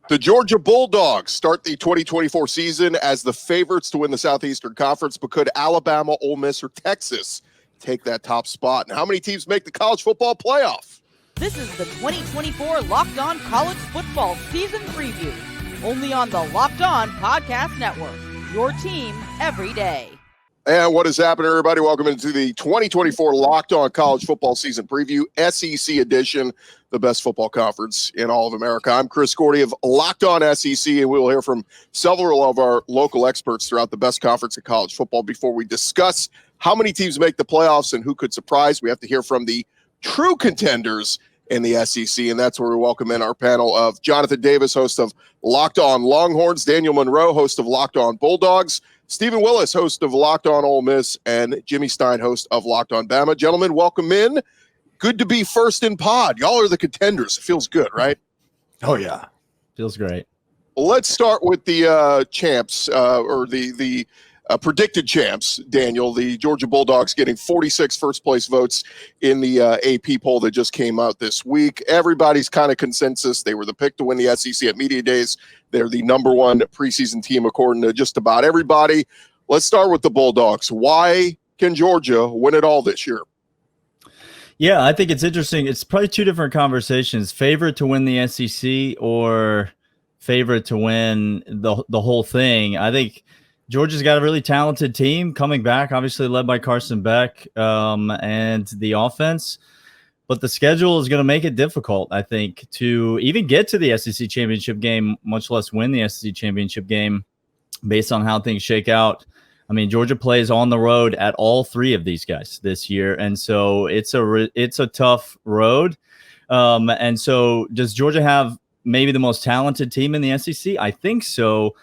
The Georgia Bulldogs start the 2024 season as the favorites to win the Southeastern Conference, but could Alabama, Ole Miss, or Texas take that top spot? And how many teams make the college football playoff? This is the 2024 Locked On College Football Season Preview, only on the Locked On Podcast Network, your team every day. And what is happening, everybody? Welcome into the 2024 Locked On College Football Season Preview, SEC edition, the best football conference in all of America. I'm Chris Gordy of Locked On SEC, and we will hear from several of our local experts throughout the best conference in college football. Before we discuss how many teams make the playoffs and who could surprise, we have to hear from the true contenders in the SEC, and that's where we welcome in our panel of Jonathan Davis, host of Locked On Longhorns, Daniel Monroe, host of Locked On Bulldogs, Stephen Willis, host of Locked On Ole Miss, and Jimmy Stein, host of Locked On Bama. Gentlemen, welcome in. Good to be first in pod. Y'all are the contenders. It feels good, right? Oh, yeah. Feels great. Well, let's start with the champs, or the predicted champs, Daniel. The Georgia Bulldogs getting 46 first-place votes in the AP poll that just came out this week. Everybody's kind of consensus. They were the pick to win the SEC at Media Days. They're the number one preseason team according to just about everybody. Let's start with the Bulldogs. Why can Georgia win it all this year? Yeah, I think it's interesting. It's probably two different conversations. Favorite to win the SEC or favorite to win the whole thing. I think Georgia's got a really talented team coming back, obviously led by Carson Beck and the offense. But the schedule is going to make it difficult, I think, to even get to the SEC championship game, much less win the SEC championship game based on how things shake out. I mean, Georgia plays on the road at all three of these guys this year. And so it's a tough road. And so does Georgia have maybe the most talented team in the SEC? I think so.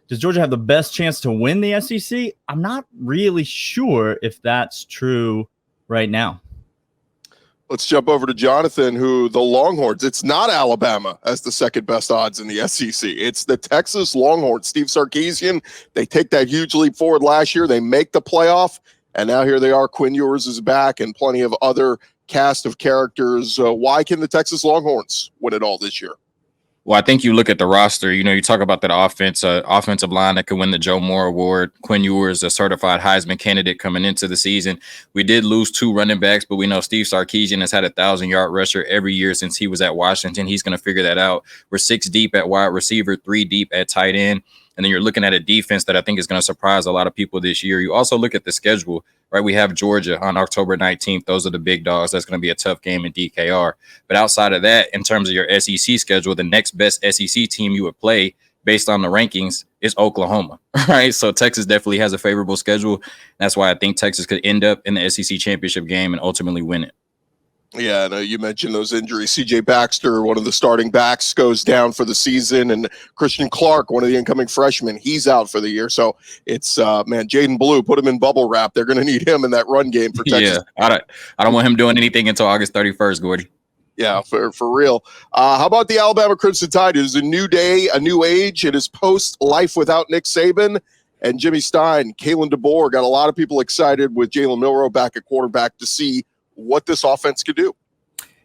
Does Georgia have the best chance to win the SEC? I'm not really sure if that's true right now. Let's jump over to Jonathan, who the Longhorns, it's not Alabama as the second best odds in the SEC. It's the Texas Longhorns. Steve Sarkisian, they take that huge leap forward last year. They make the playoff, and now here they are. Quinn Ewers is back and plenty of other cast of characters. Why can the Texas Longhorns win it all this year? Well, I think you look at the roster, you talk about that offensive line that could win the Joe Moore Award. Quinn Ewers, a certified Heisman candidate coming into the season. We did lose two running backs, but we know Steve Sarkisian has had a 1,000-yard rusher every year since he was at Washington. He's going to figure that out. We're 6 deep at wide receiver, 3 deep at tight end. And then you're looking at a defense that I think is going to surprise a lot of people this year. You also look at the schedule, right? We have Georgia on October 19th. Those are the big dogs. That's going to be a tough game in DKR. But outside of that, in terms of your SEC schedule, the next best SEC team you would play based on the rankings is Oklahoma, right? So Texas definitely has a favorable schedule. That's why I think Texas could end up in the SEC championship game and ultimately win it. Yeah, no, you mentioned those injuries. C.J. Baxter, one of the starting backs, goes down for the season, and Christian Clark, one of the incoming freshmen, he's out for the year. So it's, Jaden Blue, put him in bubble wrap. They're going to need him in that run game for Texas. Yeah, I don't want him doing anything until August 31st, Gordy. Yeah, for real. How about the Alabama Crimson Tide? It is a new day, a new age. It is post-life without Nick Saban and Jimmy Stein. Kalen DeBoer got a lot of people excited with Jalen Milroe back at quarterback to see what this offense could do.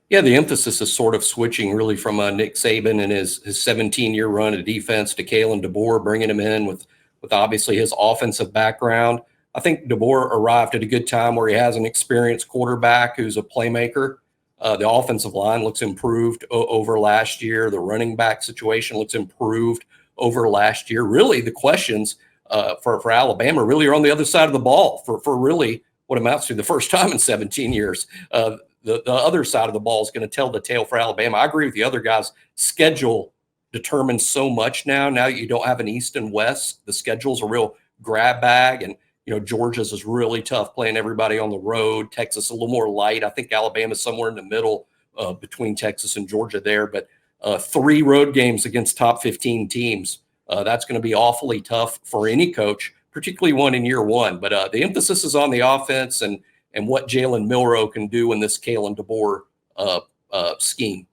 Yeah, the emphasis is sort of switching really from Nick Saban and his 17-year run of defense to Kalen DeBoer, bringing him in with obviously his offensive background. I think DeBoer arrived at a good time where he has an experienced quarterback who's a playmaker. The offensive line looks improved over last year. The running back situation looks improved over last year. Really, the questions for Alabama really are on the other side of the ball for really what amounts to the first time in 17 years. The other side of the ball is going to tell the tale for Alabama. I agree with the other guys. Schedule determines so much now. Now that you don't have an East and West, the schedule's a real grab bag. And, Georgia's is really tough playing everybody on the road. Texas a little more light. I think Alabama's somewhere in the middle between Texas and Georgia there. But 3 road games against top 15 teams, that's going to be awfully tough for any coach, particularly one in year one. But the emphasis is on the offense and what Jalen Milroe can do in this Kalen DeBoer scheme.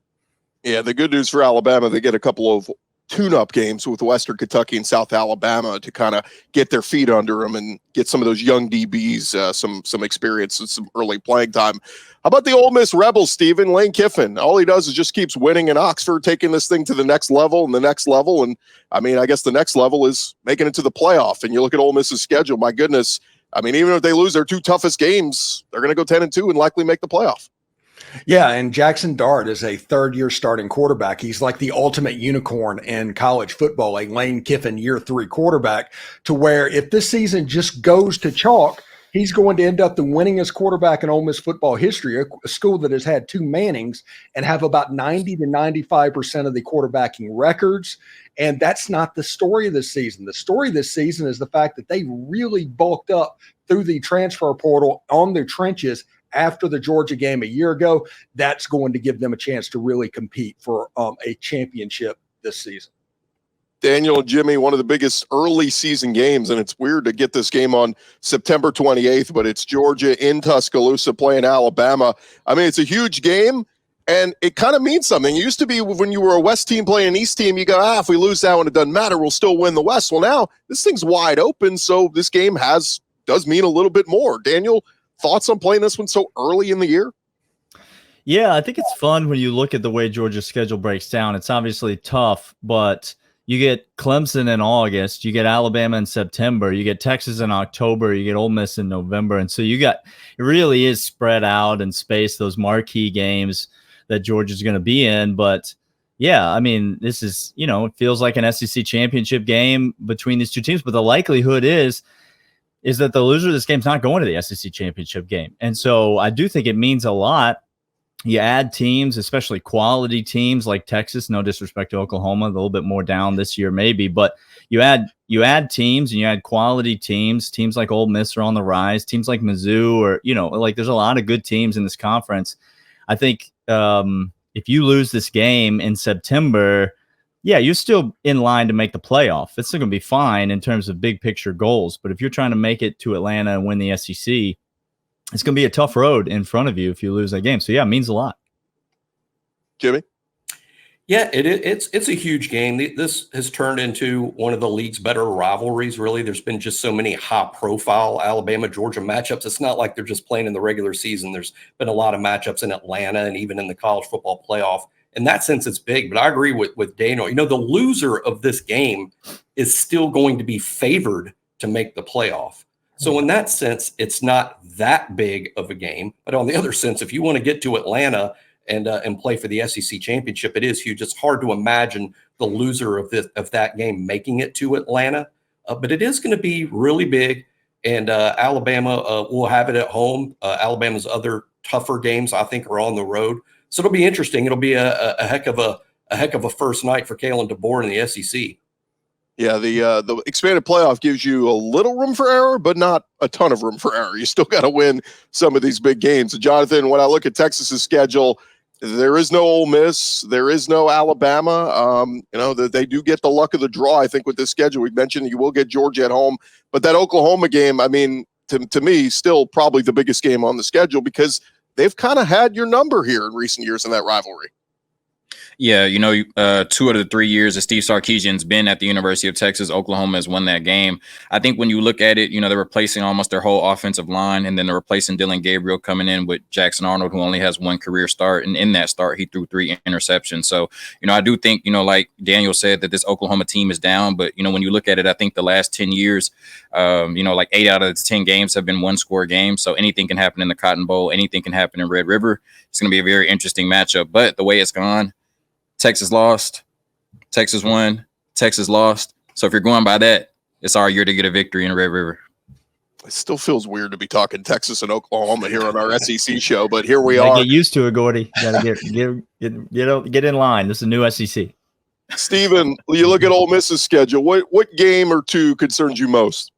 Yeah, the good news for Alabama, they get a couple of tune-up games with Western Kentucky and South Alabama to kind of get their feet under them and get some of those young DBs some experience and some early playing time. How about the Ole Miss Rebels, Stephen? Lane Kiffin, all he does is just keeps winning in Oxford, taking this thing to the next level and the next level. And, I mean, I guess the next level is making it to the playoff. And you look at Ole Miss's schedule, my goodness, I mean, even if they lose their 2 toughest games, they're going to go 10-2 and likely make the playoff. Yeah, and Jackson Dart is a third-year starting quarterback. He's like the ultimate unicorn in college football, a Lane Kiffin year 3 quarterback, to where if this season just goes to chalk, he's going to end up the winningest quarterback in Ole Miss football history, a school that has had 2 Mannings and have about 90 to 95% of the quarterbacking records. And that's not the story of this season. The story of this season is the fact that they really bulked up through the transfer portal on their trenches after the Georgia game a year ago. That's going to give them a chance to really compete for a championship this season. Daniel and Jimmy, one of the biggest early season games, and it's weird to get this game on September 28th, but it's Georgia in Tuscaloosa playing Alabama. I mean, it's a huge game, and it kind of means something. It used to be when you were a West team playing an East team, you go, if we lose that one, it doesn't matter. We'll still win the West. Well, now this thing's wide open, so this game does mean a little bit more. Daniel, thoughts on playing this one so early in the year? Yeah, I think it's fun when you look at the way Georgia's schedule breaks down. It's obviously tough, but you get Clemson in August, you get Alabama in September, you get Texas in October, you get Ole Miss in November. And so it really is spread out and spaced, those marquee games that Georgia's going to be in. But yeah, I mean, this is, it feels like an SEC championship game between these 2 teams, but the likelihood is that the loser of this game is not going to the SEC championship game. And so I do think it means a lot. You add teams, especially quality teams like Texas, no disrespect to Oklahoma, a little bit more down this year maybe, but you add teams and you add quality teams like Ole Miss are on the rise, teams like Mizzou, or, there's a lot of good teams in this conference. I think if you lose this game in September, yeah, you're still in line to make the playoff. It's still going to be fine in terms of big picture goals. But if you're trying to make it to Atlanta and win the SEC, it's going to be a tough road in front of you if you lose that game. So, yeah, it means a lot. Jimmy? Yeah, it's a huge game. This has turned into one of the league's better rivalries, really. There's been just so many high-profile Alabama-Georgia matchups. It's not like they're just playing in the regular season. There's been a lot of matchups in Atlanta and even in the college football playoff. In that sense, it's big, but I agree with Daniel. The loser of this game is still going to be favored to make the playoff. So in that sense, it's not that big of a game. But on the other sense, if you want to get to Atlanta and play for the SEC championship, it is huge. It's hard to imagine the loser of that game making it to Atlanta, but it is going to be really big. And Alabama will have it at home. Alabama's other tougher games, I think, are on the road. So it'll be interesting. It'll be a heck of a first night for Kalen DeBoer in the SEC. Yeah, the expanded playoff gives you a little room for error, but not a ton of room for error. You still got to win some of these big games. And Jonathan, when I look at Texas's schedule, there is no Ole Miss, there is no Alabama. They do get the luck of the draw, I think, with this schedule. We mentioned you will get Georgia at home, but that Oklahoma game, I mean, to me, still probably the biggest game on the schedule because they've kind of had your number here in recent years in that rivalry. Yeah, 2 out of the 3 years that Steve Sarkisian's been at the University of Texas, Oklahoma has won that game. I think when you look at it, they're replacing almost their whole offensive line, and then they're replacing Dylan Gabriel coming in with Jackson Arnold, who only has 1 career start. And in that start, he threw 3 interceptions. So, I do think, like Daniel said, that this Oklahoma team is down. But, when you look at it, I think the last 10 years, 8 out of the 10 games have been 1-score games. So anything can happen in the Cotton Bowl. Anything can happen in Red River. It's going to be a very interesting matchup. But the way it's gone, Texas lost, Texas won, Texas lost. So if you're going by that, it's our year to get a victory in Red River. It still feels weird to be talking Texas and Oklahoma here on our SEC show, but here we are. Get used to it, Gordy. Got to get in line. This is a new SEC. Stephen, you look at Ole Miss's schedule. What game or 2 concerns you most?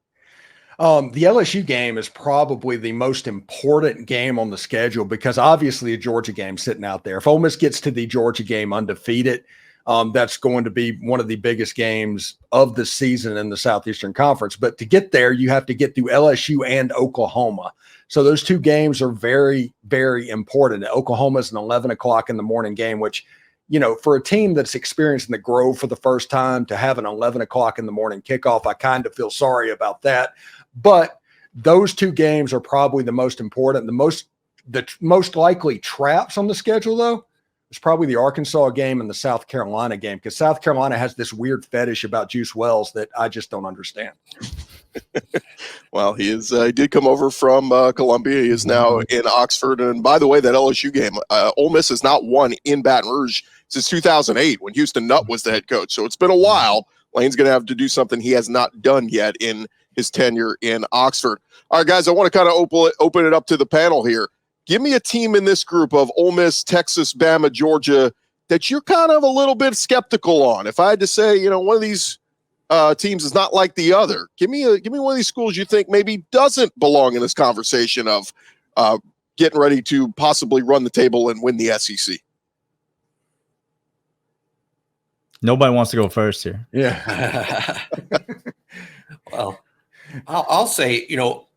The LSU game is probably the most important game on the schedule because obviously a Georgia game sitting out there. If Ole Miss gets to the Georgia game undefeated, that's going to be one of the biggest games of the season in the Southeastern Conference. But to get there, you have to get through LSU and Oklahoma. So those 2 games are very, very important. Oklahoma is an 11 o'clock in the morning game, which for a team that's experiencing the Grove for the first time to have an 11 o'clock in the morning kickoff, I kind of feel sorry about that. But those two games are probably the most important. The most likely traps on the schedule, though, is probably the Arkansas game and the South Carolina game, because South Carolina has this weird fetish about Juice Wells that I just don't understand. Well, he did come over from Columbia. He is now in Oxford. And by the way, that LSU game, Ole Miss has not won in Baton Rouge since 2008 when Houston Nutt was the head coach. So it's been a while. Lane's going to have to do something he has not done yet in his tenure in Oxford. All right, guys, I want to kind of open it up to the panel here. Give me a team in this group of Ole Miss, Texas, Bama, Georgia that you're kind of a little bit skeptical on. If I had to say, one of these teams is not like the other, give me one of these schools you think maybe doesn't belong in this conversation of getting ready to possibly run the table and win the SEC. Nobody wants to go first here. Yeah. Well, I'll say,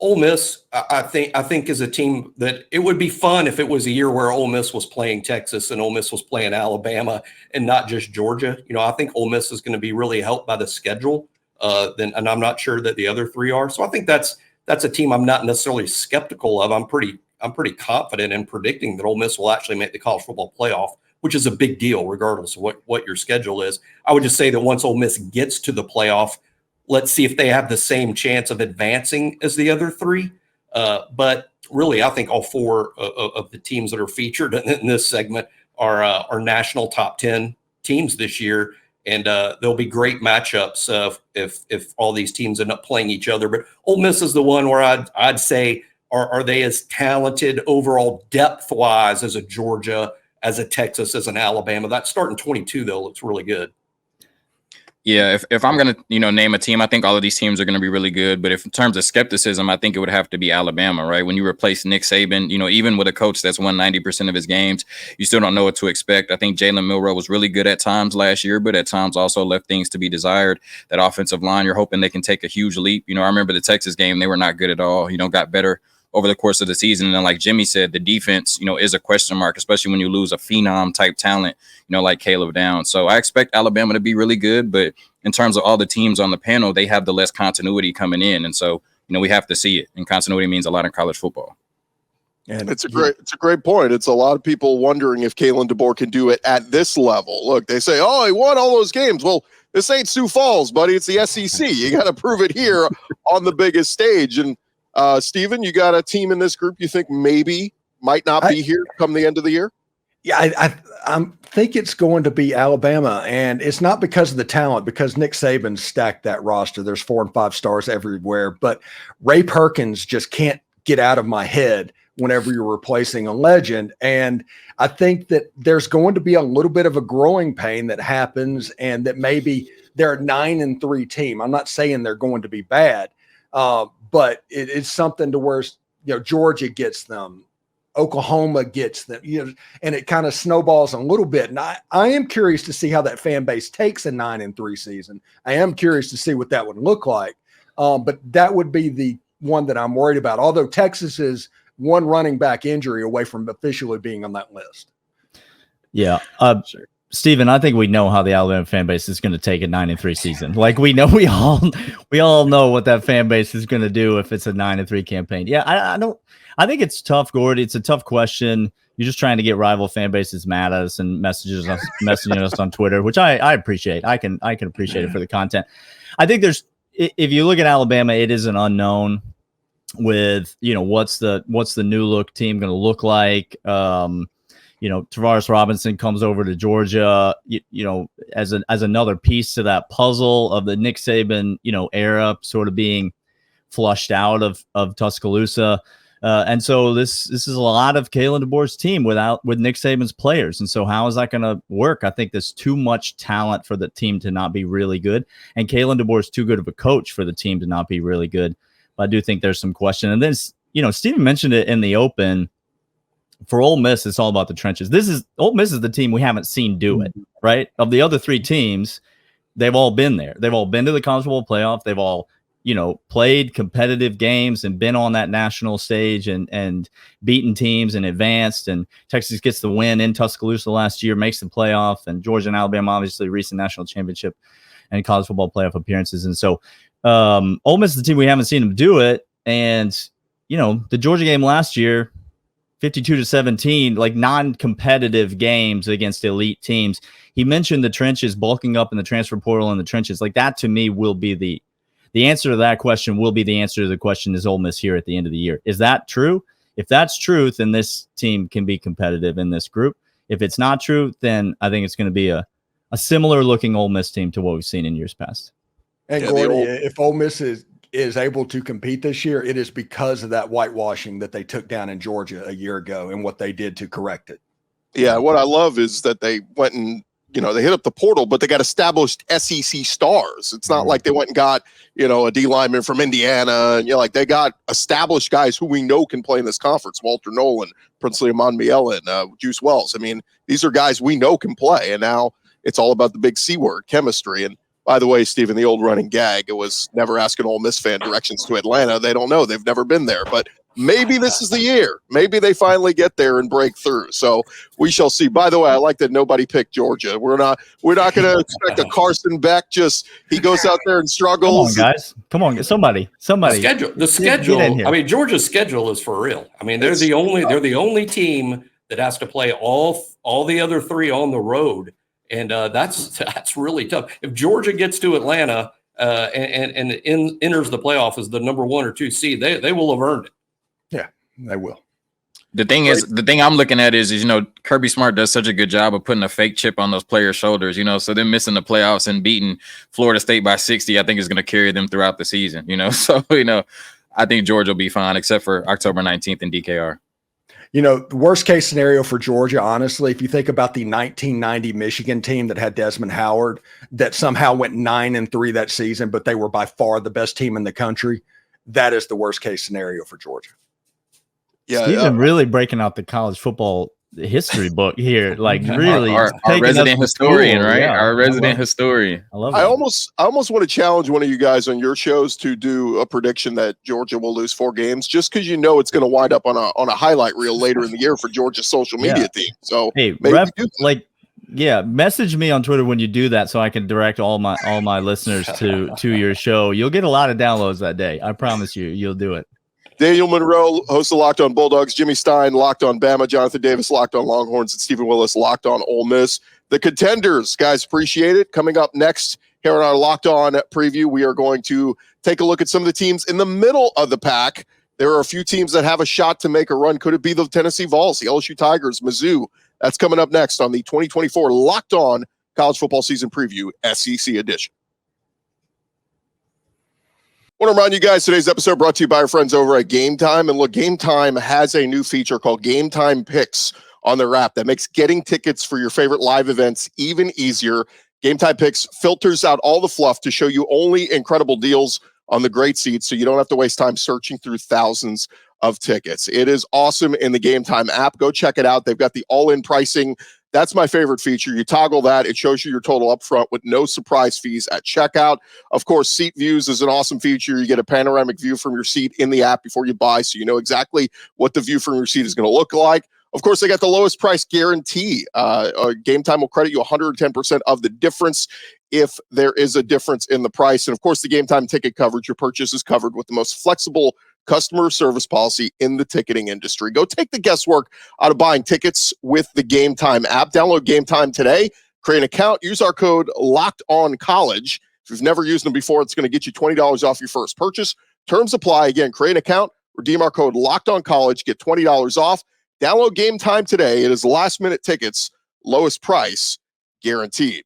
Ole Miss, I think is a team that it would be fun if it was a year where Ole Miss was playing Texas and Ole Miss was playing Alabama and not just Georgia. I think Ole Miss is going to be really helped by the schedule. And I'm not sure that the other three are. So I think that's a team I'm not necessarily skeptical of. I'm pretty confident in predicting that Ole Miss will actually make the college football playoff, which is a big deal regardless of what your schedule is. I would just say that once Ole Miss gets to the playoff, let's see if they have the same chance of advancing as the other three. But really, I think all four of the teams that are featured in this segment are national top 10 teams this year. And there'll be great matchups if all these teams end up playing each other. But Ole Miss is the one where I'd say, are they as talented overall depth-wise as a Georgia, as a Texas, as an Alabama? That starting 22, though, looks really good. Yeah, if I'm going to, name a team, I think all of these teams are going to be really good. But if in terms of skepticism, I think it would have to be Alabama, right? When you replace Nick Saban, even with a coach that's won 90% of his games, you still don't know what to expect. I think Jalen Milroe was really good at times last year, but at times also left things to be desired. That offensive line, you're hoping they can take a huge leap. I remember the Texas game, they were not good at all, got better over the course of the season. And then, like Jimmy said, the defense, is a question mark, especially when you lose a phenom type talent, like Caleb Downs. So I expect Alabama to be really good, but in terms of all the teams on the panel, they have the less continuity coming in. And so, we have to see it. And continuity means a lot in college football. And it's a great point. It's a lot of people wondering if Kalen DeBoer can do it at this level. Look, they say, oh, he won all those games. Well, this ain't Sioux Falls, buddy. It's the SEC. You got to prove it here on the biggest stage. And Steven, you got a team in this group you think maybe might not be here come the end of the year? Yeah, I think it's going to be Alabama, and it's not because of the talent, because Nick Saban stacked that roster. There's 4 and 5 stars everywhere, but Ray Perkins just can't get out of my head whenever you're replacing a legend. And I think that there's going to be a little bit of a growing pain that happens, and that maybe they're a 9-3 team. I'm not saying they're going to be bad, but it's something to where, Georgia gets them, Oklahoma gets them, and it kind of snowballs a little bit. And I am curious to see how that fan base takes a 9-3 season. I am curious to see what that would look like. But that would be the one that I'm worried about. Although Texas is one running back injury away from officially being on that list. Yeah. Steven, I think we know how the Alabama fan base is going to take a 9-3 season. Like we all know what that fan base is going to do if it's a 9-3 campaign. Yeah, I think it's tough, Gordy. It's a tough question. You're just trying to get rival fan bases mad at us and messaging us on Twitter, which I appreciate. I can appreciate it for the content. I think if you look at Alabama, it is an unknown with, what's the new look team going to look like. Tavares Robinson comes over to Georgia, as another piece to that puzzle of the Nick Saban, era sort of being flushed out of Tuscaloosa. And so this is a lot of Kalen DeBoer's team with Nick Saban's players. And so how is that going to work? I think there's too much talent for the team to not be really good. And Kalen DeBoer's too good of a coach for the team to not be really good. But I do think there's some question. And then, Steven mentioned it in the open. For Ole Miss, it's all about the trenches. Ole Miss is the team we haven't seen do it, right? Of the other 3 teams, they've all been there. They've all been to the college football playoff. They've all played competitive games and been on that national stage and beaten teams and advanced. And Texas gets the win in Tuscaloosa last year, makes the playoff, and Georgia and Alabama, obviously, recent national championship and college football playoff appearances. And so Ole Miss is the team we haven't seen them do it. And, the Georgia game last year, 52-17, like non-competitive games against elite teams. He mentioned the trenches, bulking up in the transfer portal and the trenches. Like that to me will be the answer to that question will be the answer to the question, is Ole Miss here at the end of the year? Is that true? If that's true, then this team can be competitive in this group. If it's not true, then I think it's going to be a similar looking Ole Miss team to what we've seen in years past. And Gordy, if Ole Miss is able to compete this year, it is because of that whitewashing that they took down in Georgia a year ago and what they did to correct it. Yeah, what I love is that they went and they hit up the portal, but they got established SEC stars. It's not like they went and got, a D lineman from Indiana. And they got established guys who we know can play in this conference. Walter Nolan, Princely Amon-Mielen, Juice Wells. I mean, these are guys we know can play. And now it's all about the big C word, chemistry. And by the way, Stephen, the old running gag, it was never ask an Ole Miss fan directions to Atlanta. They don't know. They've never been there. But maybe this is the year. Maybe they finally get there and break through. So we shall see. By the way, I like that nobody picked Georgia. We're not going to expect a Carson Beck. He goes out there and struggles. Come on, guys. Come on, somebody. The schedule. I mean, Georgia's schedule is for real. I mean, they're the only team that has to play all the other three on the road, and that's really tough. If Georgia gets to Atlanta and enters the playoff as the number 1 or 2 seed, they will have earned it. Yeah, they will. The thing I'm looking at is Kirby Smart does such a good job of putting a fake chip on those players' shoulders, so them missing the playoffs and beating Florida State by 60, I think is going to carry them throughout the season, so, I think Georgia will be fine except for October 19th in DKR. The worst case scenario for Georgia, honestly, if you think about the 1990 Michigan team that had Desmond Howard, that somehow went 9-3 that season, but they were by far the best team in the country, that is the worst case scenario for Georgia. Yeah, Stephen really breaking out the college football history book here, like really our resident historian, right? Yeah, our resident historian. I love it. I almost want to challenge one of you guys on your shows to do a prediction that Georgia will lose 4 games, just because it's going to wind up on a highlight reel later in the year for Georgia's social media team. So hey, message me on Twitter when you do that, so I can direct all my listeners to your show. You'll get a lot of downloads that day. I promise you, you'll do it. Daniel Monroe, host of Locked On Bulldogs, Jimmy Stein, Locked On Bama, Jonathan Davis, Locked On Longhorns, and Stephen Willis, Locked On Ole Miss. The contenders, guys, appreciate it. Coming up next here on our Locked On preview, we are going to take a look at some of the teams in the middle of the pack. There are a few teams that have a shot to make a run. Could it be the Tennessee Vols, the LSU Tigers, Mizzou? That's coming up next on the 2024 Locked On College Football Season Preview, SEC Edition. I want to remind you guys, today's episode brought to you by our friends over at Gametime. And look, Gametime has a new feature called Gametime Picks on their app that makes getting tickets for your favorite live events even easier. Gametime Picks filters out all the fluff to show you only incredible deals on the great seats, so you don't have to waste time searching through thousands of tickets. It is awesome in the Gametime app. Go check it out. They've got the all-in pricing. That's my favorite feature. You toggle that. It shows you your total up front with no surprise fees at checkout. Of course, seat views is an awesome feature. You get a panoramic view from your seat in the app before you buy, so you know exactly what the view from your seat is going to look like. Of course, they got the lowest price guarantee. Gametime will credit you 110% of the difference if there is a difference in the price. And of course, the Gametime ticket coverage, your purchase is covered with the most flexible customer service policy in the ticketing industry. Go take the guesswork out of buying tickets with the Gametime app. Download Gametime today, create an account, use our code LOCKEDONCollege. If you've never used them before, it's going to get you $20 off your first purchase. Terms apply. Again, create an account, redeem our code LOCKEDONCollege, get $20 off. Download Gametime today. It is last-minute tickets, lowest price guaranteed.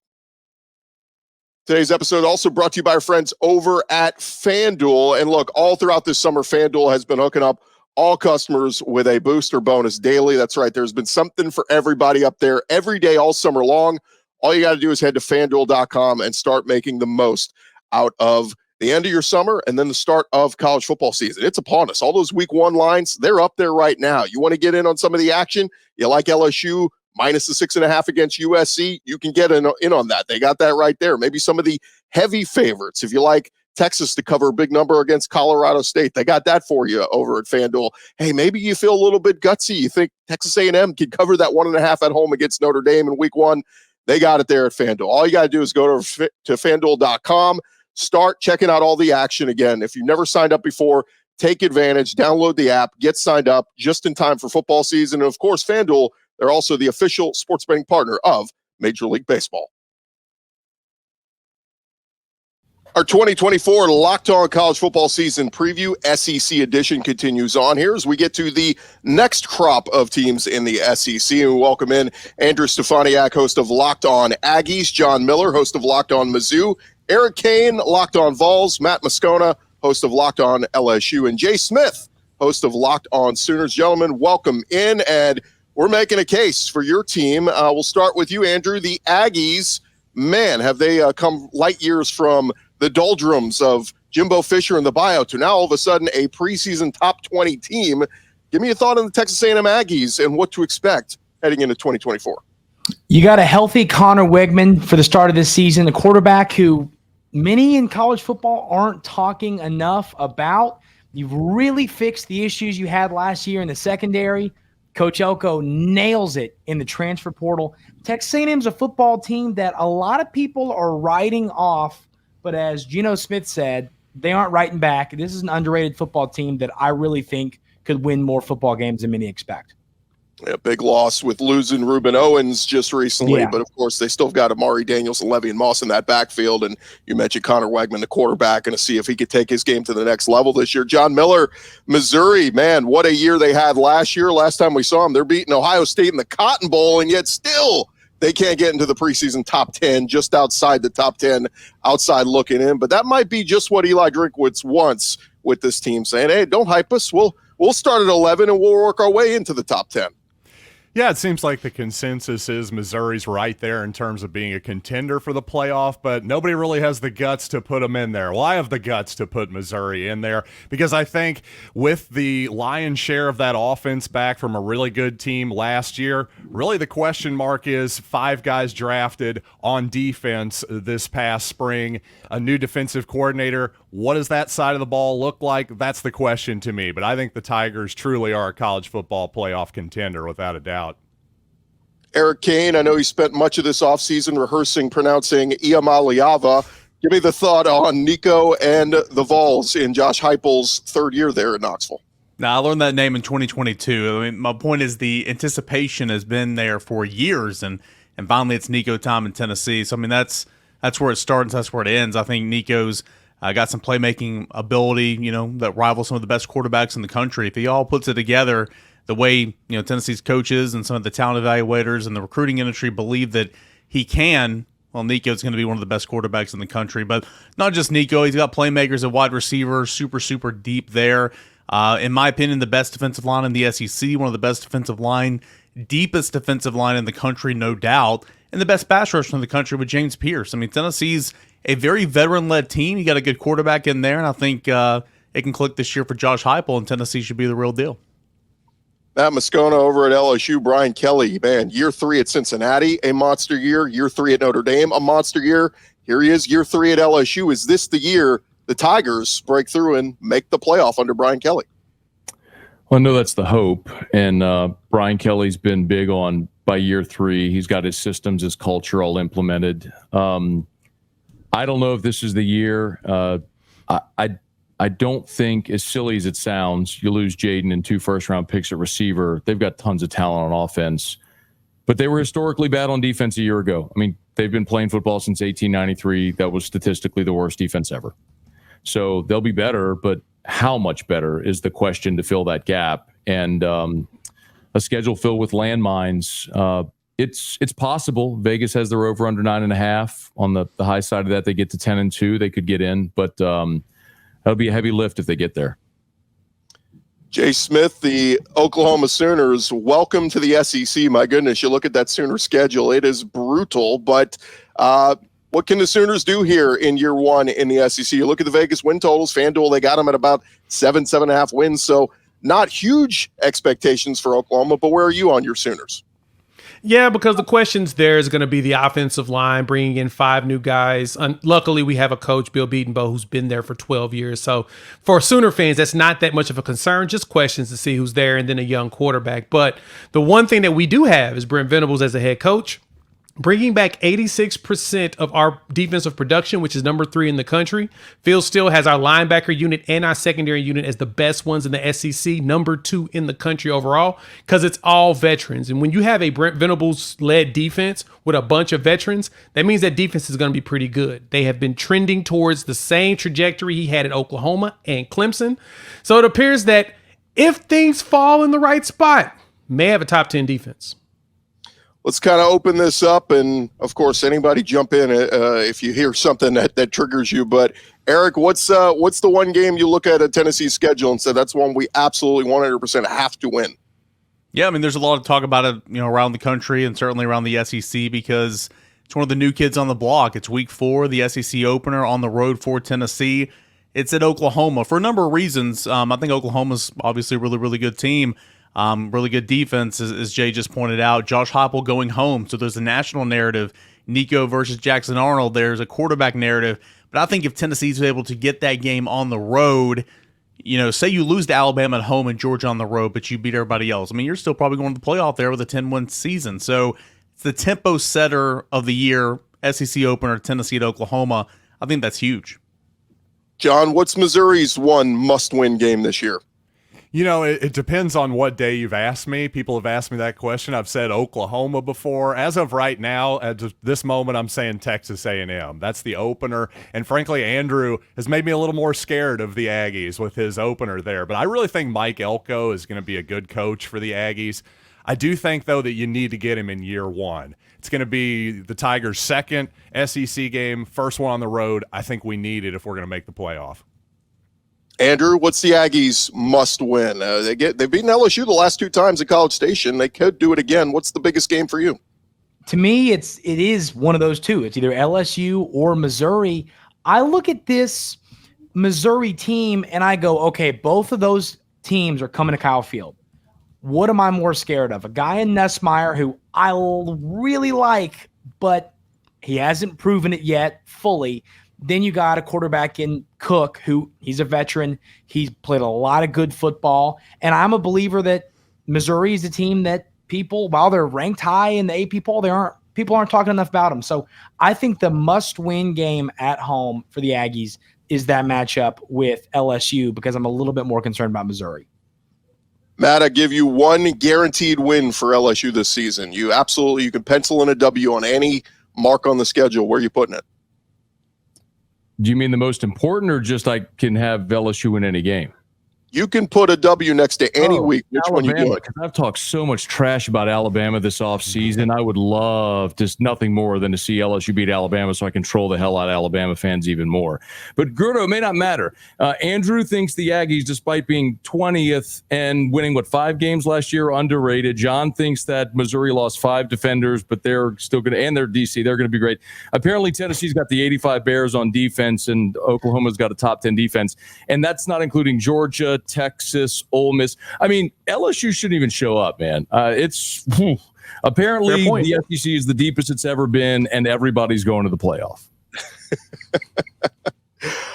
Today's episode also brought to you by our friends over at FanDuel. And look, all throughout this summer, FanDuel has been hooking up all customers with a booster bonus daily. That's right. There's been something for everybody up there every day, all summer long. All you got to do is head to FanDuel.com and start making the most out of the end of your summer and then the start of college football season. It's upon us. All those week 1 lines, they're up there right now. You want to get in on some of the action? You like LSU? Minus the 6.5 against USC, you can get in on that. They got that right there. Maybe some of the heavy favorites. If you like Texas to cover a big number against Colorado State. They got that for you over at FanDuel. Hey, maybe you feel a little bit gutsy. You think Texas A&M could cover that 1.5 at home against Notre Dame in week 1. They got it there at FanDuel. All you got to do is go to FanDuel.com, start checking out all the action again. If you've never signed up before, take advantage, download the app, get signed up just in time for football season. And of course, FanDuel, they're also the official sports betting partner of Major League Baseball. Our 2024 Locked On College Football Season Preview SEC edition continues on here as we get to the next crop of teams in the SEC. And we welcome in Andrew Stefaniak, host of Locked On Aggies, John Miller, host of Locked On Mizzou, Eric Kane, Locked On Vols, Matt Moscona, host of Locked On LSU, and Jay Smith, host of Locked On Sooners. Gentlemen, welcome in, and we're making a case for your team. We'll start with you, Andrew. The Aggies, man, have they come light years from the doldrums of Jimbo Fisher and the buyout to now all of a sudden a preseason top 20 team. Give me a thought on the Texas A&M Aggies and what to expect heading into 2024. You got a healthy Connor Wegman for the start of this season, a quarterback who many in college football aren't talking enough about. You've really fixed the issues you had last year in the secondary. Coach Elko nails it in the transfer portal. Texas A&M is a football team that a lot of people are writing off, but as Geno Smith said, they aren't writing back. This is an underrated football team that I really think could win more football games than many expect. Yeah, big loss with losing Ruben Owens just recently, but of course they still got Amari Daniels and Le'Veon Moss in that backfield. And you mentioned Connor Wegman, the quarterback, and to see if he could take his game to the next level this year. John Miller, Missouri, man, what a year they had last year. Last time we saw them, they're beating Ohio State in the Cotton Bowl, and yet still they can't get into the preseason top 10, just outside the top 10, outside looking in. But that might be just what Eli Drinkwitz wants with this team, saying, hey, don't hype us. We'll start at 11 and we'll work our way into the top 10. Yeah, it seems like the consensus is Missouri's right there in terms of being a contender for the playoff, but nobody really has the guts to put them in there. Well, I have the guts to put Missouri in there because I think with the lion's share of that offense back from a really good team last year, really the question mark is 5 guys drafted on defense this past spring, a new defensive coordinator. What does that side of the ball look like? That's the question to me, but I think the Tigers truly are a college football playoff contender without a doubt. Eric Kane, I know he spent much of this offseason rehearsing pronouncing Iamaleava. Give me the thought on Nico and the Vols in Josh Heupel's third year there at Knoxville. Now, I learned that name in 2022. I mean, my point is the anticipation has been there for years, and finally it's Nico time in Tennessee. So, I mean, that's where it starts, that's where it ends. I think Nico's got some playmaking ability, that rivals some of the best quarterbacks in the country. If he all puts it together, the way Tennessee's coaches and some of the talent evaluators and the recruiting industry believe that he can, well, Nico's going to be one of the best quarterbacks in the country. But not just Nico, he's got playmakers at wide receiver, super, super deep there. In my opinion, the best defensive line in the SEC, one of the best defensive line, deepest defensive line in the country, no doubt, and the best pass rusher in the country with James Pierce. I mean, Tennessee's a very veteran-led team. You got a good quarterback in there, and I think it can click this year for Josh Heupel, and Tennessee should be the real deal. Matt Moscona over at LSU, Brian Kelly, man, year 3 at Cincinnati, a monster year. Year 3 at Notre Dame, a monster year. Here he is, year 3 at LSU. Is this the year the Tigers break through and make the playoff under Brian Kelly? Well, I know that's the hope, and Brian Kelly's been big on by year 3. He's got his systems, his culture all implemented. I don't know if this is the year. I don't think, as silly as it sounds, you lose Jaden and 2 first-round picks at receiver. They've got tons of talent on offense. But they were historically bad on defense a year ago. I mean, they've been playing football since 1893. That was statistically the worst defense ever. So they'll be better, but how much better is the question to fill that gap. And a schedule filled with landmines, it's possible. Vegas has their over under 9.5. On the high side of that, they get to 10-2. They could get in, but that'll be a heavy lift if they get there. Jay Smith, the Oklahoma Sooners, welcome to the SEC. My goodness, you look at that Sooner schedule. It is brutal, but what can the Sooners do here in year 1 in the SEC? You look at the Vegas win totals. FanDuel, they got them at about 7.5 wins, so not huge expectations for Oklahoma, but where are you on your Sooners? Yeah, because the questions there is going to be the offensive line, bringing in 5 new guys. Luckily, we have a coach, Bill Beatonbow, who's been there for 12 years. So for Sooner fans, that's not that much of a concern, just questions to see who's there and then a young quarterback. But the one thing that we do have is Brent Venables as a head coach, bringing back 86% of our defensive production, which is number 3 in the country. Phil still has our linebacker unit and our secondary unit as the best ones in the SEC, number 2 in the country overall, because it's all veterans. And when you have a Brent Venables-led defense with a bunch of veterans, that means that defense is going to be pretty good. They have been trending towards the same trajectory he had at Oklahoma and Clemson. So it appears that if things fall in the right spot, may have a top 10 defense. Let's kind of open this up, and of course, anybody jump in if you hear something that triggers you. But Eric, what's the one game you look at Tennessee's schedule and say that's one we absolutely 100% have to win? Yeah, I mean, there's a lot of talk about it, around the country and certainly around the SEC because it's one of the new kids on the block. It's week 4, the SEC opener on the road for Tennessee. It's at Oklahoma for a number of reasons. I think Oklahoma's obviously a really, really good team. Really good defense, as Jay just pointed out. Josh Heupel going home, so there's a national narrative. Nico versus Jackson Arnold, there's a quarterback narrative. But I think if Tennessee's able to get that game on the road, say you lose to Alabama at home and Georgia on the road, but you beat everybody else. I mean, you're still probably going to the playoff there with a 10-win season. So it's the tempo setter of the year, SEC opener, Tennessee at Oklahoma. I think that's huge. John, what's Missouri's one must-win game this year? It depends on what day you've asked me. People have asked me that question. I've said Oklahoma before. As of right now, at this moment, I'm saying Texas A&M. That's the opener. And frankly, Andrew has made me a little more scared of the Aggies with his opener there. But I really think Mike Elko is going to be a good coach for the Aggies. I do think, though, that you need to get him in year 1. It's going to be the Tigers' second SEC game, first one on the road. I think we need it if we're going to make the playoff. Andrew, what's the Aggies must win? They've beaten LSU the last 2 times at College Station. They could do it again. What's the biggest game for you? To me, it is one of those two. It's either LSU or Missouri. I look at this Missouri team and I go, okay, both of those teams are coming to Kyle Field. What am I more scared of? A guy in Nussmeier who I really like, but he hasn't proven it yet fully. Then you got a quarterback in Cook, who he's a veteran. He's played a lot of good football. And I'm a believer that Missouri is a team that people, while they're ranked high in the AP poll, people aren't talking enough about them. So I think the must-win game at home for the Aggies is that matchup with LSU because I'm a little bit more concerned about Missouri. Matt, I give you one guaranteed win for LSU this season. You can pencil in a W on any mark on the schedule. Where are you putting it? Do you mean the most important or just I can have LSU in any game? You can put a W next to any week. Which Alabama, one you doing? I've talked so much trash about Alabama this offseason. I would love just nothing more than to see LSU beat Alabama so I can troll the hell out of Alabama fans even more. But Gerdo, it may not matter. Andrew thinks the Aggies, despite being 20th and winning, 5 games last year, are underrated. John thinks that Missouri lost 5 defenders, but they're still going to, and they're DC, they're going to be great. Apparently, Tennessee's got the 85 Bears on defense, and Oklahoma's got a top 10 defense. And that's not including Georgia, Texas, Ole Miss. I mean, LSU shouldn't even show up, man. Apparently the SEC is the deepest it's ever been, and everybody's going to the playoff.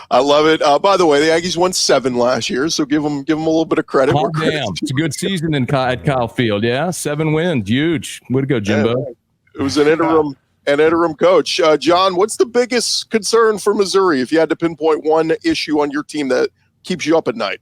I love it. By the way, the Aggies won 7 last year, so give them a little bit of credit. Oh, damn. It's a good season at Kyle Field. Yeah, 7 wins. Huge. Way to go, Jimbo. Yeah, it was an interim coach. John, what's the biggest concern for Missouri if you had to pinpoint one issue on your team that keeps you up at night?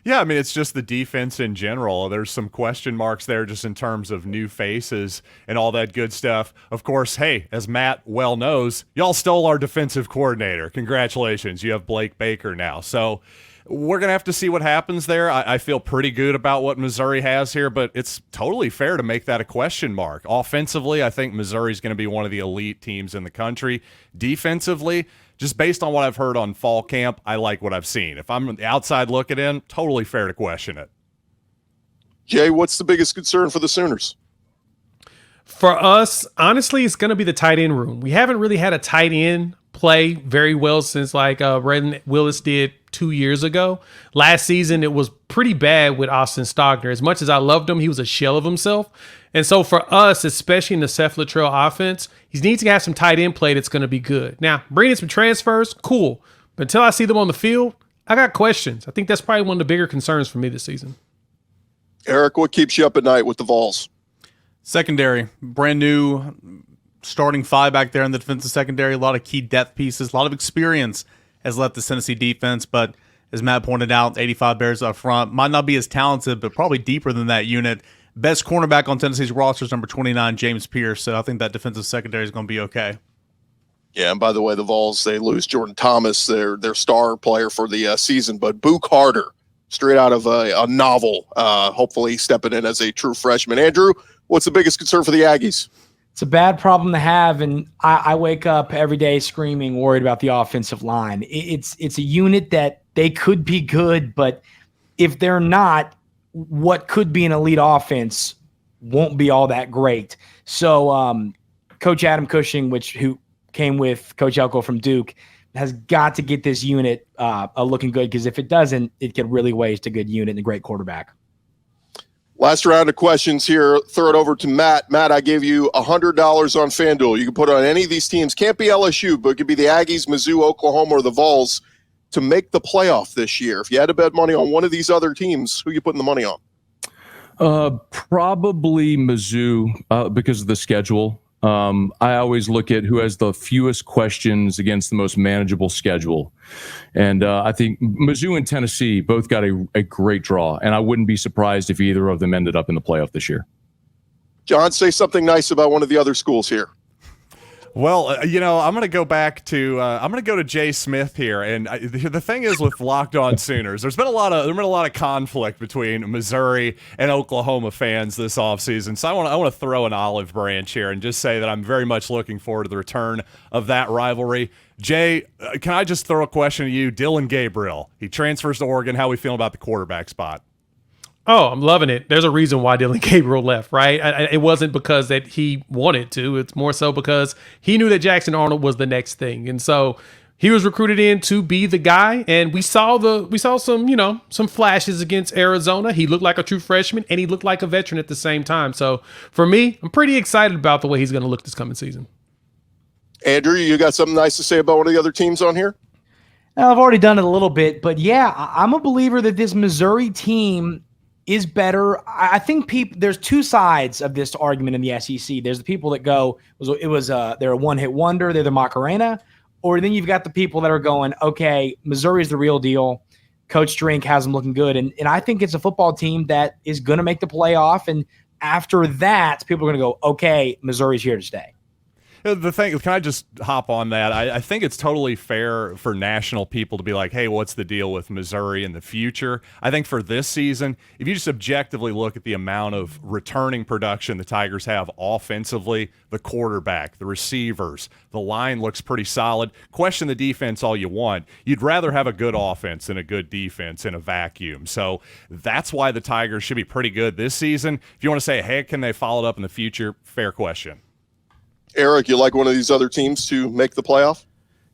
Yeah, I mean, it's just the defense in general. There's some question marks there just in terms of new faces and all that good stuff. Of course, hey, as Matt well knows, y'all stole our defensive coordinator. Congratulations. You have Blake Baker now. So we're going to have to see what happens there. I feel pretty good about what Missouri has here, but it's totally fair to make that a question mark. Offensively, I think Missouri's going to be one of the elite teams in the country. Defensively, just based on what I've heard on fall camp, I like what I've seen. If I'm on the outside looking in, totally fair to question it. Jay, what's the biggest concern for the Sooners? For us, honestly, it's going to be the tight end room. We haven't really had a tight end play very well since like Ren Willis did 2 years ago. Last season, it was pretty bad with Austin Stogner. As much as I loved him, he was a shell of himself. And so for us, especially in the Seth Luttrell offense, he needs to have some tight end play that's going to be good. Now, bringing in some transfers, cool. But until I see them on the field, I got questions. I think that's probably one of the bigger concerns for me this season. Eric, what keeps you up at night with the Vols? Secondary, brand new starting five back there in the defensive secondary. A lot of key depth pieces, a lot of experience has left the Tennessee defense. But as Matt pointed out, 85 Bears up front might not be as talented, but probably deeper than that unit. Best cornerback on Tennessee's roster is number 29, James Pierce. So I think that defensive secondary is going to be okay. Yeah, and by the way, the Vols, they lose Jordan Thomas, their star player for the season, but Boo Carter, straight out of a novel, hopefully stepping in as a true freshman. Andrew, what's the biggest concern for the Aggies? It's a bad problem to have, and I wake up every day screaming, worried about the offensive line. It's a unit that they could be good, but if they're not, what could be an elite offense won't be all that great. So Coach Adam Cushing, who came with Coach Elko from Duke, has got to get this unit looking good, because if it doesn't, it could really waste a good unit and a great quarterback. Last round of questions here. Throw it over to Matt. Matt, I gave you $100 on FanDuel. You can put it on any of these teams. Can't be LSU, but it could be the Aggies, Mizzou, Oklahoma, or the Vols to make the playoff this year. If you had to bet money on one of these other teams, who are you putting the money on? Probably Mizzou because of the schedule. I always look at who has the fewest questions against the most manageable schedule. And I think Mizzou and Tennessee both got a great draw, and I wouldn't be surprised if either of them ended up in the playoff this year. John, say something nice about one of the other schools here. Well, I'm going to go back to I'm going to go to Jay Smith here, and the thing is with Locked On Sooners, there's been a lot of conflict between Missouri and Oklahoma fans this offseason. So I want to throw an olive branch here and just say that I'm very much looking forward to the return of that rivalry. Jay, can I just throw a question to you? Dylan Gabriel, he transfers to Oregon. How are we feeling about the quarterback spot? Oh, I'm loving it. There's a reason why Dylan Gabriel left, right? It wasn't because that he wanted to. It's more so because he knew that Jackson Arnold was the next thing. And so he was recruited in to be the guy. And we saw some flashes against Arizona. He looked like a true freshman, and he looked like a veteran at the same time. So for me, I'm pretty excited about the way he's going to look this coming season. Andrew, you got something nice to say about one of the other teams on here? I've already done it a little bit, but yeah, I'm a believer that this Missouri team is better. I think there's two sides of this argument in the SEC. There's the people that go, they're a one-hit wonder, they're the Macarena, or then you've got the people that are going, okay, Missouri's the real deal. Coach Drink has them looking good. And I think it's a football team that is going to make the playoff. And after that, people are going to go, okay, Missouri's here to stay. The thing, can I just hop on that? I think it's totally fair for national people to be like, hey, what's the deal with Missouri in the future? I think for this season, if you just objectively look at the amount of returning production the Tigers have offensively, the quarterback, the receivers, the line looks pretty solid. Question the defense all you want. You'd rather have a good offense than a good defense in a vacuum. So that's why the Tigers should be pretty good this season. If you want to say, hey, can they follow it up in the future? Fair question. Eric, you like one of these other teams to make the playoff?